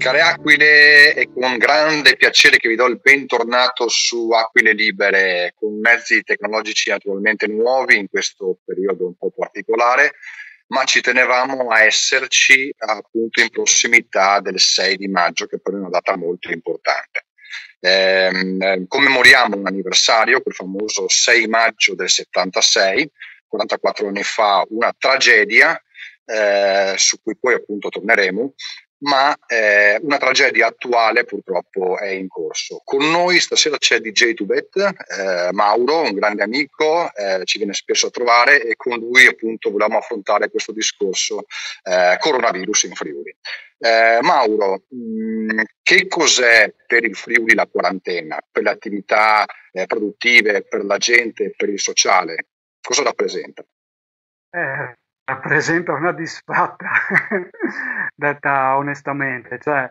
Care Aquile, è con grande piacere che vi do il bentornato su Aquile Libere, con mezzi tecnologici naturalmente nuovi in questo periodo un po' particolare, ma ci tenevamo a esserci appunto in prossimità del 6 di maggio, che per noi è una data molto importante. Commemoriamo un anniversario, quel famoso 6 maggio del 76, 44 anni fa, una tragedia su cui poi appunto torneremo, ma una tragedia attuale purtroppo è in corso. Con noi stasera c'è DJ Tubet, Mauro, un grande amico, ci viene spesso a trovare e con lui appunto volevamo affrontare questo discorso coronavirus in Friuli. Mauro, che cos'è per il Friuli la quarantena, per le attività produttive, per la gente, per il sociale? Cosa rappresenta? Rappresenta una disfatta, detta onestamente, cioè,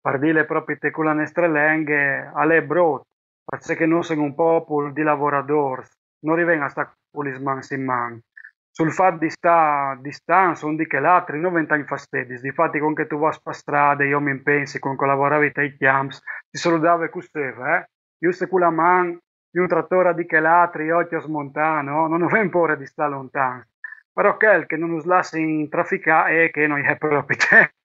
per dire proprio te con la nostra lingua, alle brut, perché noi siamo un popolo di lavoratori, non rivenga sta pulisman in man. Sul fatto di sta distanza, un di che l'altro, non vent'anni fastidi, difatti con che tu vas per strada, io mi pensi, con che lavoravi ai chiams, ti salutava e custeva, io se con la man, di un trattore di che l'altro, io ti ho smontato, non ho paura di stare lontano. Però quel che non us lascia in trafficare è che non è proprio te,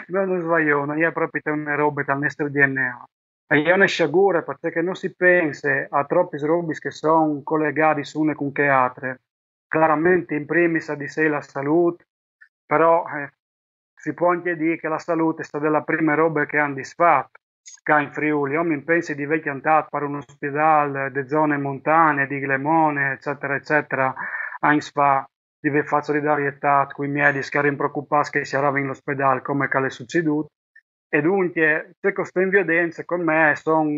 non us sbaglio, non è proprio te una roba dal nostro DNA. E io ne sciagura perché non si pensa a troppi robe che sono collegati su une con che altre. Chiaramente in primis a di sé la salute, però si può anche dire che la salute è stata della prima roba che hanno disfatto qua in Friuli. Io mi penso di vecchio andato per un ospedale di zone montane, di Glemone, eccetera, eccetera, a fa di fare solidarietà con i medici che erano preoccupati che si eravamo in ospedale come che è succeduto. E dunque, queste evidenze con me sono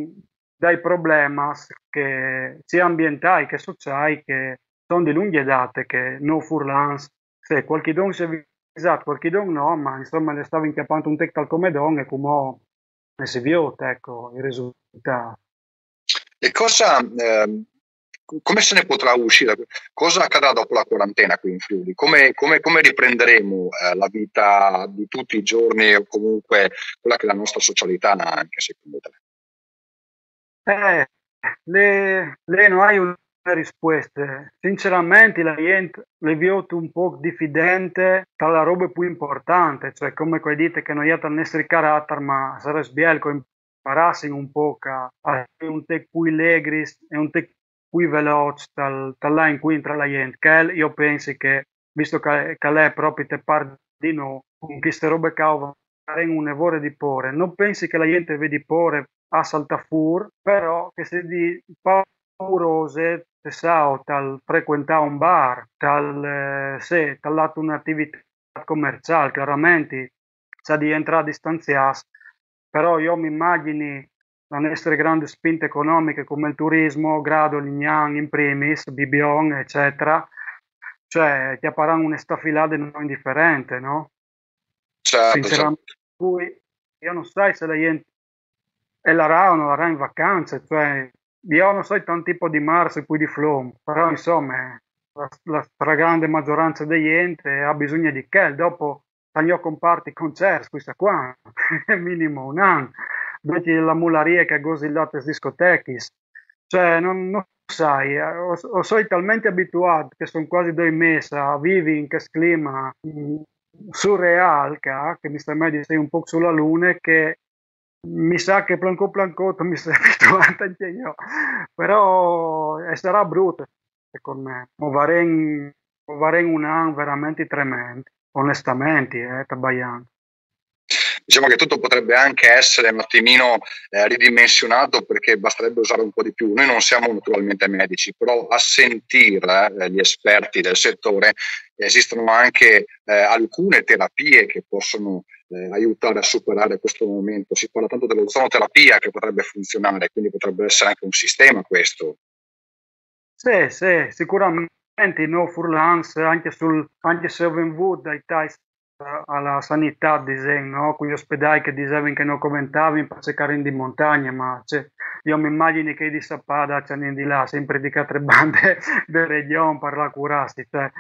dei problemi che sia ambientali che sociali che sono di lunghe date che non furlans, se qualche don si è avvisato, qualche don no, ma insomma le stavo inchiappando un tectal come don e come ne si vio, ecco, il risultato. E come se ne potrà uscire? Cosa accadrà dopo la quarantena qui in Friuli? Come riprenderemo la vita di tutti i giorni o comunque quella che è la nostra socialità anche secondo te? Eh, lei non hai una risposta. Sinceramente, la gente le vedo un po' diffidente tra la roba più importante, cioè come quei dite che non è il nostro carattere, ma sarebbe bello che imparassi un po' a essere un te più allegri e un te più veloce là in cui entra la gente. Che io penso che, visto che lei proprio te parla di no, con queste robe che in un evore di porre, non pensi che la gente vedi porre a saltafur, però che se di paurose se sa tal frequentare un bar, se tal lato un'attività commerciale, chiaramente sa di entrare a distanziarsi, però io mi immagini la nostra grande spinte economiche come il turismo, Grado, Lignano in primis, Bibion, eccetera, cioè ti apparanno una staffilata non indifferente, no? Certo, certo. Sinceramente, poi io non so se la gente e la RA o non la RA in vacanze, cioè io non so tanto tipo di Mars e poi di Flom, però insomma la stragrande maggioranza degli enti ha bisogno di che, dopo tagliò comparti concerti, questa qua, è minimo un anno, vedi la mularia che ha gosillato le discoteche, cioè non sai, o sono talmente abituato che sono quasi 2 mesi a vivere in questo clima surreale che mi sta mai di stare un po' sulla luna che mi sa che plancotto mi sono abituato anche io, però sarà brutto secondo me, o varremo un anno veramente tremendo, onestamente, Tabayang. Diciamo che tutto potrebbe anche essere un attimino ridimensionato perché basterebbe usare un po' di più. Noi non siamo naturalmente medici, però a sentire gli esperti del settore esistono anche alcune terapie che possono aiutare a superare questo momento. Si parla tanto dell'ozonoterapia che potrebbe funzionare, quindi potrebbe essere anche un sistema questo. Sì, sicuramente no Furlans, anche se ho venuto dai TAIS alla sanità, no? Quegli ospedali che dicevano che non commentavano per cercare in di montagna, ma io mi immagino che di Sappada c'hanno di là, sempre di altre bande del regione per la curarsi, cioè,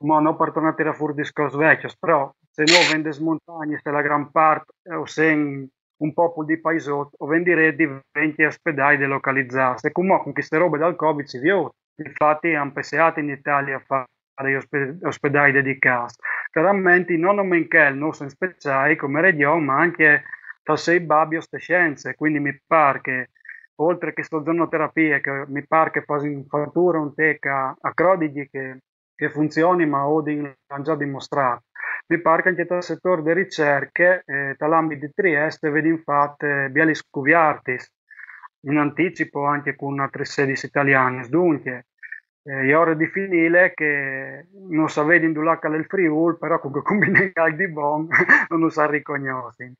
ma non per tornare a fuori discorso vecchio, però se no vende montagne, se la gran parte, o se un po' di paesotto o vendere di 20 ospedali delocalizzati. E comunque con queste robe dal Covid si vio, infatti hanno pensato in Italia a fare gli ospedali dedicati. Chiaramente non che non sono speciali come regione, ma anche tra sei babbi o ste scienze, quindi mi pare che oltre che sto zonoterapie, che mi pare che fa in fattura un teca a Crodigli che funzioni, ma Odin l'ha già dimostrato. Mi pare che anche dal settore delle ricerche, dall'ambito di Trieste, vedi infatti Biali Scuviartis, in anticipo anche con altre sedi italiane. Dunque, è ora di finire che non si vede in Dulaca del Friul, però comunque combinare di buon non lo sa riconoscere.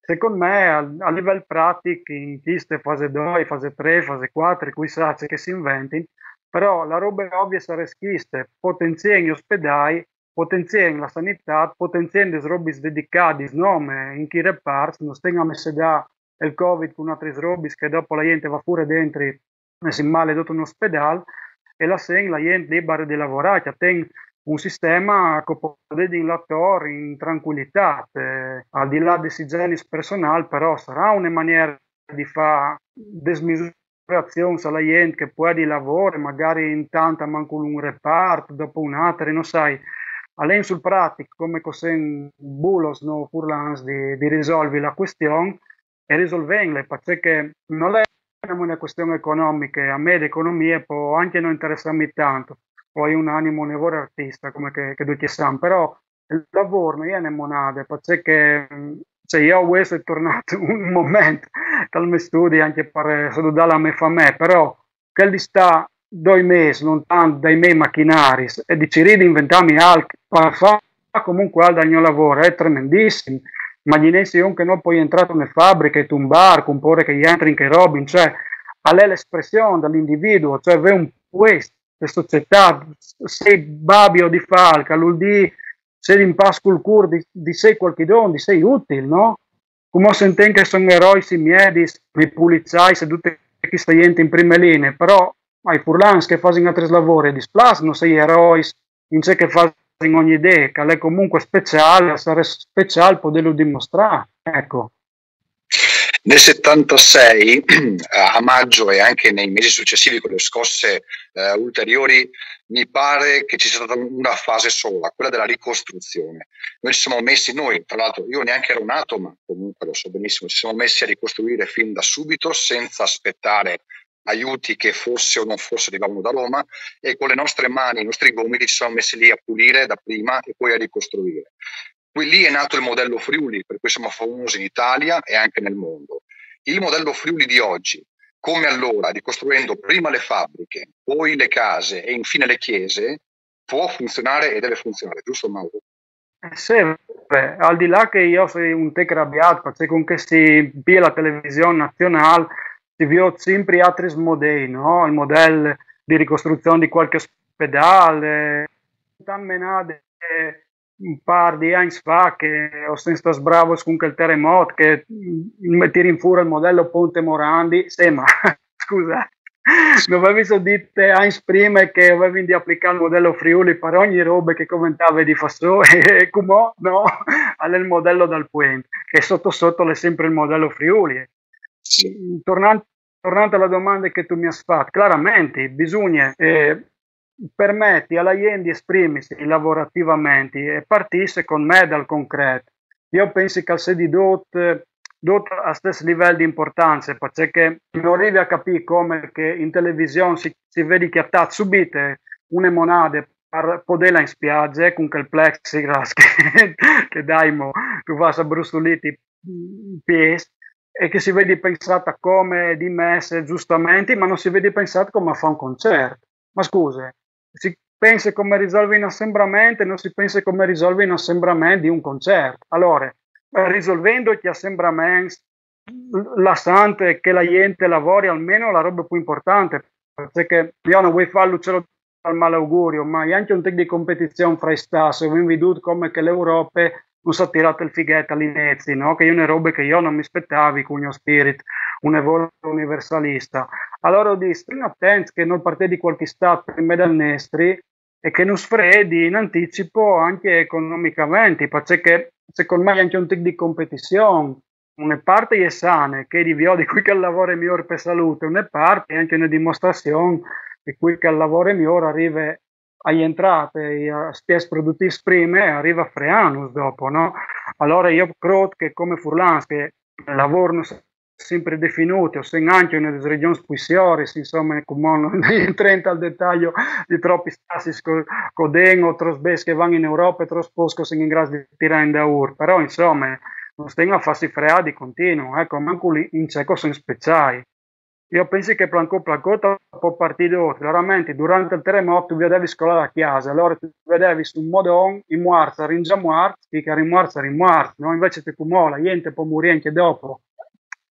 Secondo me, a livello pratico, in queste fase 2, fase 3, fase 4, qui sa che si inventi, però la roba ovvia sarebbe queste, potenziare gli ospedali, potenziare la sanità, potenziare le robe dedicate, nome, in chi reparti, non stiamo a messe da il Covid con altre robe che dopo la gente va pure dentro e si male tutto un ospedale, e la sen la gente libera di lavorare, che ten un sistema che può vedere in l'attore in tranquillità, al di là di esigenze personali, però sarà una maniera di fare desmisurazione alla gente che può di lavoro, magari intanto manco un reparto, dopo un altro, non sai, all'en sul pratico come cos'è bulos no furlans di risolvere la questione e risolvendola, perché non è una questione economica, a me l'economia può anche non interessarmi tanto, poi un animo, un lavoro artista, come che tutti sanno, però il lavoro non è una monade, perché cioè io questo è tornato un momento dal mio studio anche per salutare la mia famiglia, però che gli sta 2 mesi lontano dai miei macchinari e decidere di inventarmi altro per fare comunque altro dal mio lavoro è tremendissimo. Immaginarsi io che non poi entrato nelle fabbriche, un bar, comporre che gli entri in che robin, cioè è l'espressione dell'individuo, cioè è un questo, le società, sei babio di falca, l'udì, sei in pascol cur di sei qualche don, di sei utile, no? Come senten che sono eroi, si miedis, i polizai, se tutte questa gente in prime linee, però ai furlans che fanno altri lavori, displacano sei eroi, in sé che fanno in ogni idea, che è comunque speciale, essere speciale, poterlo dimostrare, ecco. Nel 76, a maggio e anche nei mesi successivi con le scosse ulteriori, mi pare che ci sia stata una fase sola, quella della ricostruzione. Noi ci siamo messi, noi tra l'altro io neanche ero nato, ma comunque lo so benissimo, ci siamo messi a ricostruire fin da subito senza aspettare aiuti che fosse o non fosse arrivavano da Roma, e con le nostre mani, i nostri gomiti ci siamo messi lì a pulire da prima e poi a ricostruire. Qui lì è nato il modello Friuli, per cui siamo famosi in Italia e anche nel mondo. Il modello Friuli di oggi, come allora, ricostruendo prima le fabbriche, poi le case e infine le chiese, può funzionare e deve funzionare, giusto Mauro? Sempre, al di là che io sono un tec arrabbiato, perché con che si via la televisione nazionale, si vio sempre altri modelli, no? Il modello di ricostruzione di qualche ospedale, un par di anni fa che ho sentito sbravo con quel terremoto che metti in fuori il modello Ponte Morandi, sì, ma scusa, non avevi detto anni prima che avevi di applicare il modello Friuli per ogni roba che commentava di Fassò e come no, è il modello dal Puente, che sotto sotto è sempre il modello Friuli. Tornando alla domanda che tu mi hai fatto, chiaramente bisogna permetti alla gente di esprimersi lavorativamente e partire secondo me dal concreto. Io penso che se di dot a stesso livello di importanza, perché non arrivi a capire come che in televisione si vede che attacca subito una monade per poterla in spiaggia con quel plexiglass che daimo tu vas a brustoliti pies e che si vede pensata come di messe giustamente, ma non si vede pensata come a fare un concerto. Ma scusa, si pensa come risolve un assembramento e non si pensa come risolve un assembramento di un concerto. Allora, risolvendo gli assembramenti, la santa è che la gente lavori almeno la roba più importante, perché io non vuoi farlo l'uccello dal malaugurio, ma è anche un tecnico di competizione fra i stati, ho veduto come che l'Europa non si è tirato il fighetto all'inizio, no? Che è una roba che io non mi aspettavi con il mio spirit, un evolo universalista. Allora dico, stiamo attenti che non parte di qualche stato prima dal nestri e che non sfredi in anticipo anche economicamente, perché secondo me è anche un tic di competizione. una parte è sana, che di vio di cui che il lavoro è migliore per salute, una parte è anche una dimostrazione di cui che il lavoro è migliore arriva agli entrate, a spese produttive prime e arriva a freanus dopo, no? Allora io credo che come Furlans, che lavorano sempre definiti, o se anche nelle regioni puisiori, insomma, come non entra al dettaglio di troppi stati con o trosbes che vanno in Europa e trospos in grado di tirare in da però insomma non stiamo a farsi freare di continuo, ecco, manco lì in cieco sono speciali. Io penso che Plancota può partire oltre, veramente durante il terremoto tu vedevi scolare la chiesa, allora tu vedevi su un modo in Muarza, ringia Muarza, che in Muarza, no? Invece ti cumola, niente può morire anche dopo.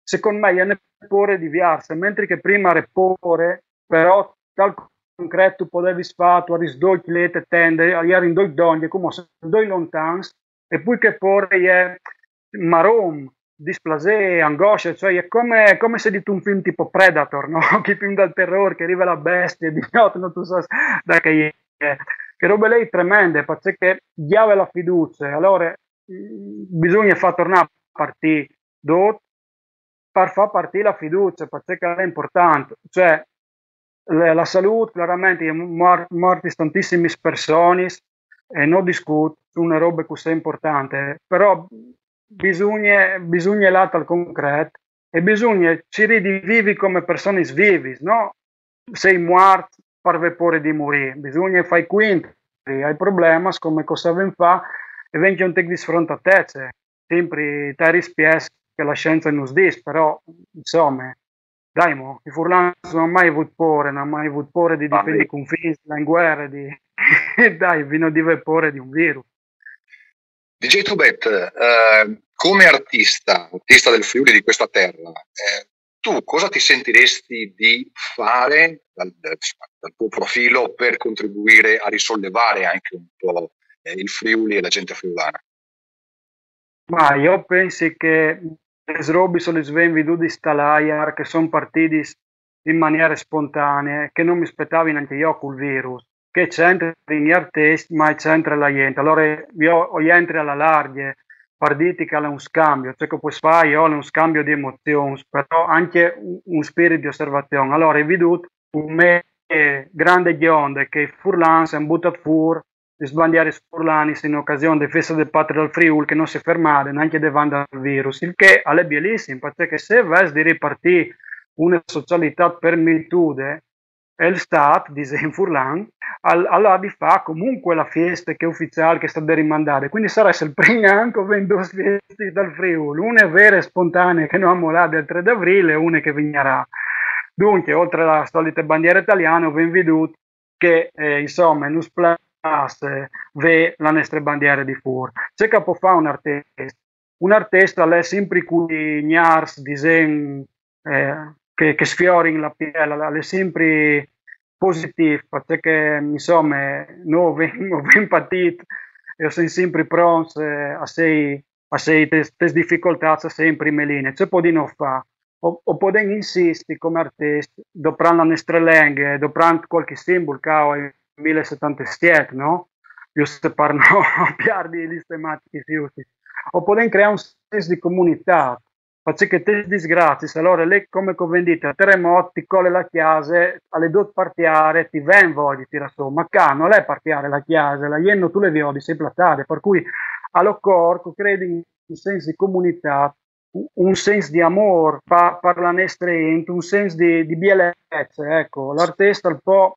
Secondo me è pure di viarsi, mentre che prima era pure, però tal concreto potevi fare, tu eri due chilometri tende, eri in due donne, come se due lontani, e poi che pure è marom, displasie, angoscia, cioè è come se di un film tipo Predator, no? Che film del terrore, che arriva la bestia, di notte, non tu sai da che è. Che robe lei tremende, perché diave la fiducia, allora bisogna far tornare a partire per far partire la fiducia, perché è importante, cioè la salute, chiaramente, morti tantissime persone e non discuto, sono robe così importanti, però bisogna l'atto al concreto e bisogna ci rivivi come persone vivi, no? Sei morto per vapore di morire, bisogna fare quinti, hai problemi come cosa ven fa e vengono un te di sfronte a te, sempre te rispies che la scienza non dice, però insomma dai, i furlani non hanno mai avuto paura, non hanno mai avuto paura di difendere i confini, in guerra, dai, vino di paura di un virus. DJ Tubet, come artista del Friuli di questa terra, tu cosa ti sentiresti di fare dal tuo profilo per contribuire a risollevare anche un po' il Friuli e la gente friulana? Ma io penso che le robe sono svenute di Stalayer che sono partiti in maniera spontanea, che non mi aspettavo neanche io col virus, che c'entra in artisti, ma c'entra la gente. Allora io ho entri alla larga, partiti che è un scambio, cioè che puoi fare io un scambio di emozioni, però anche un spirito di osservazione. Allora ho veduto un me grande gionde che Furlan si è buttato fuori di sbandiare Furlani in occasione della festa del Patria del Friuli che non si fermava neanche davanti al virus, il che è bellissimo, perché se vai di ripartire una socialità per militude e il Stato, dice in Furlan, allora di fa comunque la festa che è ufficiale che sta da rimandare, quindi sarà il primo anche con due feste dal Friuli, una vera e spontanea che non ha del 3 d'aprile e una che vignerà. Dunque, oltre alla solita bandiera italiana, ho ben veduto che insomma non ve la nostra bandiera di fur. C'è che può fare un artista è sempre cui gnars disegni che sfiori la pelle, è sempre positivo, perché insomma noi abbiamo patito e siamo sempre pronti a sei difficoltà, sempre in linee. C'è può di non fare. O podem insistere come artisti, dopo la nostra lingua, dopo qualche simbolo che ha il 1077, no? Io se parlo a piardi di tematiche fiuti. O podem creare un senso di comunità, perché te disgrazie, allora lei come vendite a terremoti, colle la chiesa, alle due partiare, ti ven voglia tirare su, ma qua non è partiare la chiesa, la ienno tu le vedi, sei platare, per cui allo corpo credi in un senso di comunità, un senso di amore per la nostra gente, un senso di bellezza, ecco, l'artista un po'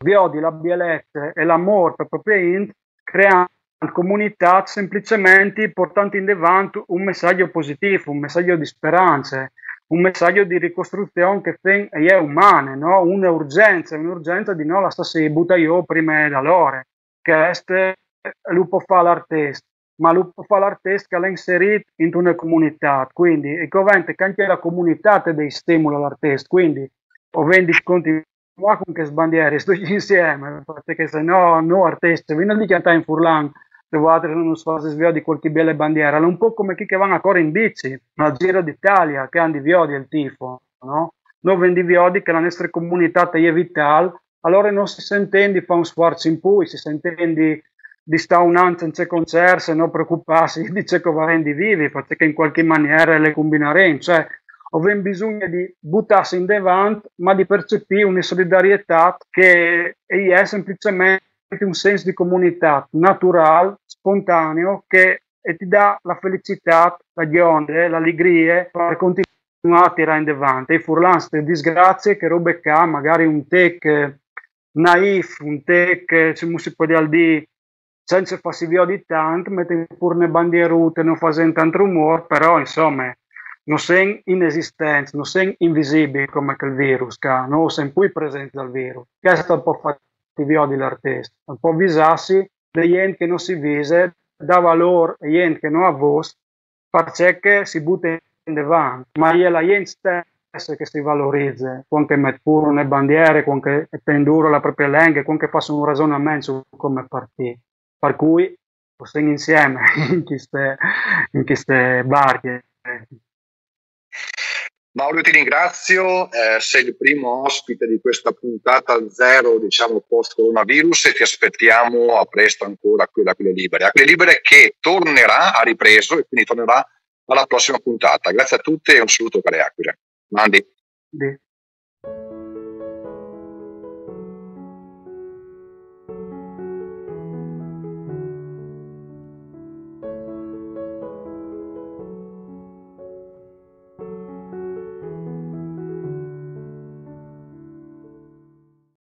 vede la bellezza e l'amore per la propria gente, creando comunità semplicemente portando in avanti un messaggio positivo, un messaggio di speranza, un messaggio di ricostruzione che è umana, no? Un'urgenza di no, la stessa butta io prima da loro, che lo può fare l'artista, ma lo può fare l'artista che l'ha inserito in una comunità, quindi è convento che anche la comunità dei stimoli all'artista, quindi o vendi sconti con che sbandiere, sto insieme, perché se no, no artista, vieni a cantare in Furlan, se vuoi non si fa svio di qualche bella bandiera, è un po' come chi che va ancora in bici, al Giro d'Italia, che hanno di viodi il tifo, no? Noi vendi viodi che la nostra comunità è vitale, allora non si sente di fare un sforzo in più, si sente di di sta un anno senza concerti, non preoccuparsi di ciò che va rendi vivi, perché in qualche maniera le combineremo, cioè abbiamo bisogno di buttarsi in davanti, ma di percepire una solidarietà che è semplicemente un senso di comunità naturale, spontaneo, che ti dà la felicità, la gioia, l'allegria per continuare a tirare in davanti. E furlans di disgrazie che robe che magari un tech naif, un tech, come si può dire, senza farsi via di tanto, mette pure le bandierute, non fa tanto rumore, però insomma non sono inesistenti, non sono invisibili come il virus, non sono più presenti dal virus. Questo è un po' fatti via dell'artista, un po' avvisarsi di gente che non si vise, dà valore a gente che non ha voce, perché si butta in davanti, ma è la gente stessa che si valorizza, quando mette pure le bandiere, quando pendura la propria lingua, quando fa un ragionamento su come partire. Per cui possiamo insieme in queste barche. Mauro, ti ringrazio, sei il primo ospite di questa puntata zero, diciamo, post-coronavirus, e ti aspettiamo a presto ancora qui da Quelle Libere. A Quelle Libere che tornerà, ha ripreso, e quindi tornerà alla prossima puntata. Grazie a tutti e un saluto per le Aquile. Mandi.